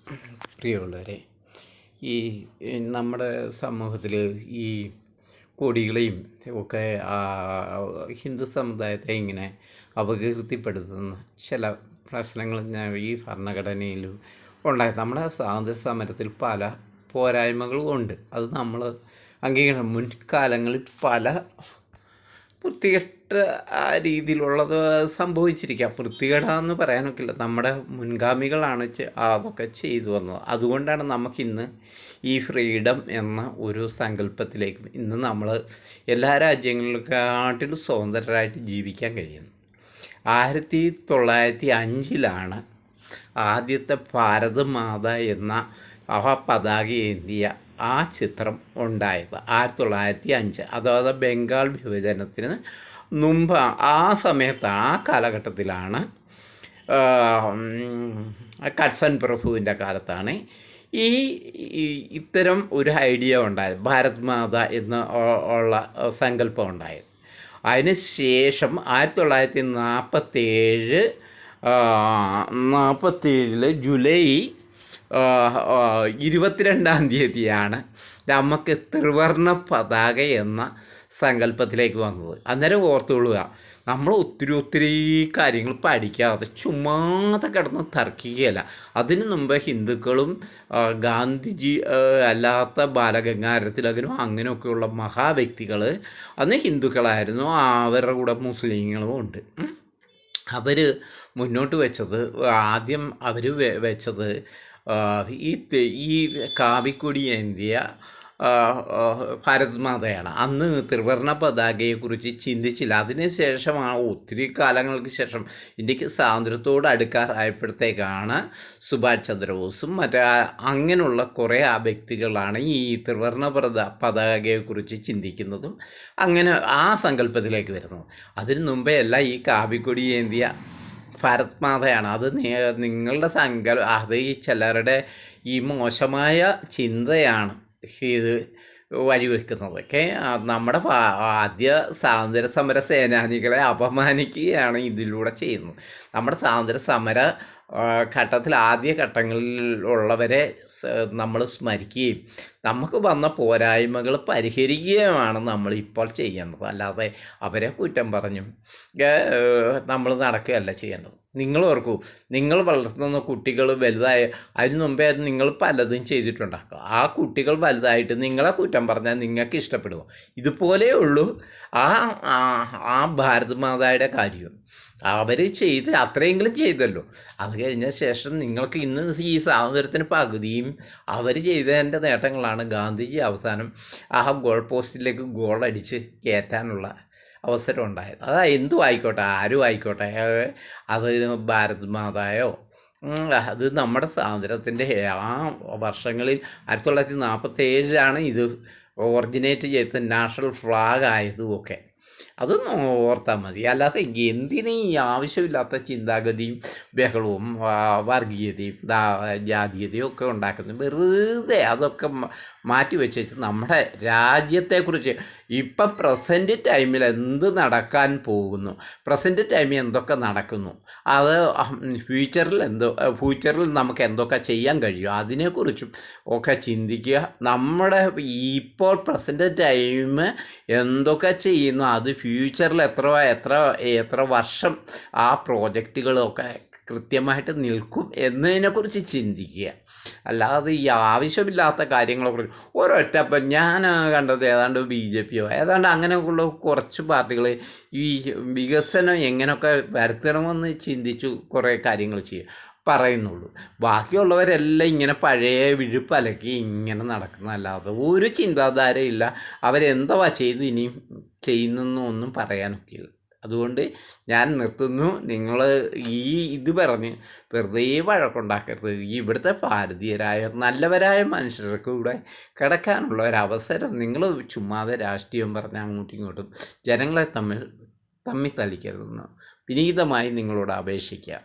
പ്രിയമുള്ളവരെ, ഈ നമ്മുടെ സമൂഹത്തിൽ ഈ കൊടികളെയും ഒക്കെ ഹിന്ദു സമുദായത്തെ ഇങ്ങനെ അപകീർത്തിപ്പെടുത്തുന്ന ചില പ്രശ്നങ്ങൾ ഈ ഭരണഘടനയിലും ഉണ്ടായി. നമ്മുടെ സ്വാതന്ത്ര്യ സമരത്തിൽ പല പോരായ്മകളും ഉണ്ട്. അത് നമ്മൾ അംഗീകരിക്കണം. മുൻകാലങ്ങളിൽ പല വൃത്തികെട്ട രീതിയിലുള്ളത് സംഭവിച്ചിരിക്കാം. വൃത്തികേടാന്ന് പറയാനൊക്കില്ല. നമ്മുടെ മുൻഗാമികളാണ് അതൊക്കെ ചെയ്തു വന്നത്. അതുകൊണ്ടാണ് നമുക്കിന്ന് ഈ ഫ്രീഡം എന്ന ഒരു സങ്കല്പത്തിലേക്ക് ഇന്ന് നമ്മൾ എല്ലാ രാജ്യങ്ങളെക്കാട്ടിലും സ്വതന്ത്രരായിട്ട് ജീവിക്കാൻ കഴിയുന്നു. 1905 ആദ്യത്തെ ഭാരത് മാത എന്ന പതാക ഏന്തിയ ആ ചിത്രം ഉണ്ടായത് 1905. അതായത് ബംഗാൾ വിഭജനത്തിന് മുമ്പ് ആ സമയത്താണ്, ആ കാലഘട്ടത്തിലാണ്, കഴ്സൺ പ്രഭുവിൻ്റെ കാലത്താണ് ഇത്തരം ഒരു ഐഡിയ ഉണ്ടായത്, ഭാരത് മാത എന്ന് ഉള്ള സങ്കല്പം ഉണ്ടായത്. അതിന് ശേഷം 1947 ജൂലൈ 22 നമുക്ക് ത്രിവർണ പതാക എന്ന സങ്കല്പത്തിലേക്ക് വന്നത്. അന്നേരം ഓർത്തുകൊള്ളുക, നമ്മൾ ഒത്തിരി കാര്യങ്ങൾ പഠിക്കാതെ ചുമ്മാതെ കിടന്ന് തർക്കിക്കുകയല്ല. അതിനു മുമ്പ് ഹിന്ദുക്കളും ഗാന്ധിജി അല്ലാത്ത ബാലഗംഗാധര തിലകനും അങ്ങനെയൊക്കെയുള്ള മഹാവ്യക്തികൾ അന്ന് ഹിന്ദുക്കളായിരുന്നു. അവരുടെ കൂടെ മുസ്ലിങ്ങളും ഉണ്ട്. അവർ മുന്നോട്ട് വെച്ചത്, ആദ്യം അവർ വെച്ചത് ഈ കാവിക്കൊടി ഏന്തിയ ഭാരത് മാതയാണ്. അന്ന് ത്രിവർണ പതാകയെക്കുറിച്ച് ചിന്തിച്ചില്ല. അതിനുശേഷമാണ്, ഒത്തിരി കാലങ്ങൾക്ക് ശേഷം, ഇന്ത്യക്ക് സ്വാതന്ത്ര്യത്തോട് അടുക്കാറായപ്പോഴത്തേക്കാണ് സുഭാഷ് ചന്ദ്രബോസും അങ്ങനെയുള്ള കുറേ വ്യക്തികളാണ് ഈ ത്രിവർണ പതാകയെക്കുറിച്ച് ചിന്തിക്കുന്നതും അങ്ങനെ ആ സങ്കല്പത്തിലേക്ക് വരുന്നത്. അതിനു മുമ്പേ എല്ലാം ഈ കാവിക്കൊടി ഏന്തിയ ഭാരത് മാതയാണ്. അത് നിങ്ങളുടെ അത് ഈ ചിലരുടെ ഈ മോശമായ ചിന്തയാണ് ഇത് വഴിവെക്കുന്നതൊക്കെ. നമ്മുടെ ആദ്യ സ്വാതന്ത്ര്യ സമര സേനാനികളെ അപമാനിക്കുകയാണ് ഇതിലൂടെ ചെയ്യുന്നത്. നമ്മുടെ സ്വാതന്ത്ര്യ സമര ഘട്ടത്തിൽ ആദ്യ ഘട്ടങ്ങളിലുള്ളവരെ നമ്മൾ സ്മരിക്കുകയും നമുക്ക് വന്ന പോരായ്മകൾ പരിഹരിക്കുകയുമാണ് നമ്മൾ ഇപ്പോൾ ചെയ്യേണ്ടത്. അല്ലാതെ അവരെ കുറ്റം പറഞ്ഞും നമ്മൾ നടക്കുകയല്ല ചെയ്യേണ്ടത്. നിങ്ങൾ ഓർക്കൂ, നിങ്ങൾ വളർത്തുന്ന കുട്ടികൾ വലുതായ അതിന് മുമ്പേ നിങ്ങൾ പലതും ചെയ്തിട്ടുണ്ടാക്കുക. ആ കുട്ടികൾ വലുതായിട്ട് നിങ്ങളെ കുറ്റം പറഞ്ഞാൽ നിങ്ങൾക്ക് ഇഷ്ടപ്പെടുമോ? ഇതുപോലേ ഉള്ളൂ ആ ഭാരത് മാതായുടെ കാര്യം. അവർ അത്രയെങ്കിലും ചെയ്തല്ലോ. അത് കഴിഞ്ഞ ശേഷം നിങ്ങൾക്ക് ഇന്ന് ഈ സ്വാതന്ത്ര്യത്തിന് പകുതിയും അവർ ചെയ്തതിൻ്റെ നേട്ടങ്ങളാണ് ഗാന്ധിജി അവസാനം ആ ഗോൾ പോസ്റ്റിലേക്ക് ഗോൾ അടിച്ച് കയറ്റാനുള്ള അവസരം ഉണ്ടായത്. എന്തും ആയിക്കോട്ടെ, ആരും ആയിക്കോട്ടെ, അത് ഭാരത് മാതായോ അത് നമ്മുടെ സ്വാതന്ത്ര്യത്തിൻ്റെ ആ വർഷങ്ങളിൽ 1947 ഇത് ഒറിജിനേറ്റ് ചെയ്ത് നാഷണൽ ഫ്ലാഗ് ആയതുമൊക്കെ അതൊന്നും ഓർത്താൽ മതി. അല്ലാതെ എന്തിനും ഈ ആവശ്യമില്ലാത്ത ചിന്താഗതിയും ബഹളവും വർഗീയതയും ജാതീയതയും ഒക്കെ ഉണ്ടാക്കുന്നത് വെറുതെ അതൊക്കെ മാറ്റി വെച്ചിട്ട് നമ്മുടെ രാജ്യത്തെക്കുറിച്ച് ഇപ്പം പ്രസൻറ്റ് ടൈമിൽ എന്ത് നടക്കാൻ പോകുന്നു, പ്രസൻറ്റ് ടൈമിൽ എന്തൊക്കെ നടക്കുന്നു, അത് ഫ്യൂച്ചറിൽ നമുക്ക് എന്തൊക്കെ ചെയ്യാൻ കഴിയും, അതിനെക്കുറിച്ചും ഒക്കെ ചിന്തിക്കുക. നമ്മുടെ ഇപ്പോൾ പ്രസൻറ്റ് ടൈം എന്തൊക്കെ ചെയ്യുന്നു, അത് ഫ്യൂച്ചറിൽ എത്ര വർഷം ആ പ്രോജക്റ്റുകളൊക്കെ കൃത്യമായിട്ട് നിൽക്കും എന്നതിനെക്കുറിച്ച് ചിന്തിക്കുക. അല്ലാതെ ഈ ആവശ്യമില്ലാത്ത കാര്യങ്ങളെക്കുറിച്ച് ഒരൊറ്റപ്പം ഞാൻ കണ്ടത് ഏതാണ്ട് BJP ഏതാണ്ട് അങ്ങനെയുള്ള കുറച്ച് പാർട്ടികൾ ഈ വികസനം എങ്ങനെയൊക്കെ വരുത്തണമെന്ന് ചിന്തിച്ചു കുറേ കാര്യങ്ങൾ പറയുന്നുള്ളൂ. ബാക്കിയുള്ളവരെല്ലാം ഇങ്ങനെ പഴയ വിഴുപ്പലക്കി ഇങ്ങനെ നടക്കുന്നതല്ലാതെ ഒരു ചിന്താധാരയില്ല. അവരെന്തവാ ചെയ്തു ഇനിയും ചെയ്യുന്നൊന്നും പറയാനൊക്കെയില്ല. അതുകൊണ്ട് ഞാൻ നിർത്തുന്നു. നിങ്ങൾ ഇത് പറഞ്ഞ് വെറുതെ വഴക്കുണ്ടാക്കരുത്. ഇവിടുത്തെ ഭാരതീയരായ നല്ലവരായ മനുഷ്യർക്ക് ഇവിടെ കിടക്കാനുള്ള ഒരവസരം നിങ്ങൾ ചുമ്മാതെ രാഷ്ട്രീയം പറഞ്ഞ് അങ്ങോട്ടും ഇങ്ങോട്ടും ജനങ്ങളെ തമ്മിൽ തല്ലിക്കരുതെന്ന് വിനീതമായി നിങ്ങളോട് അപേക്ഷിക്കുക.